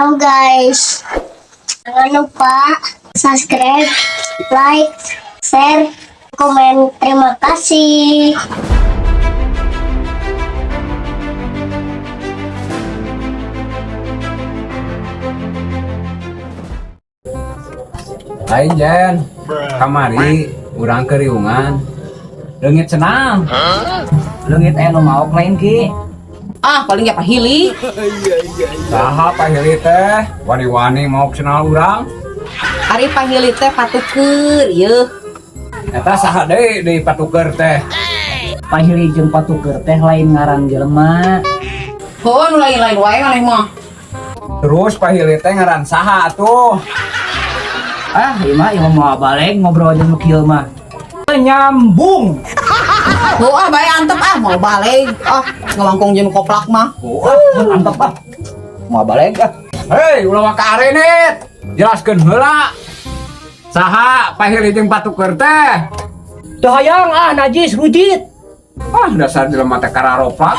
Halo guys, jangan lupa subscribe, like, share, komen. Terima kasih. Lain Jen, kamari urang keriungan, leungit senang, Leungit aya nu maok lain ki. Paling ya pahili. saha pahili teh, wani-wani mau kenal urang, Ari pahili teh patuker yeuh. eta saha deui di patuker teh, Pahili jeung patuker teh lain ngaran jelema. Heuh nu lain-lain wae maneh mah. terus pahili teh ngaran saha atuh, Ieu mah mau balik ngobrol jeung nu kieu mah. Nyambung. Heuh bae antep mau balik. Ngelangkung jeung koplak mah. Antep Mau balik hei ulah ka arenit, jelaskeun heula, saha pahili jeung patuker teh, Teu hayang najis rujit. dasar jelema teh kararoplak,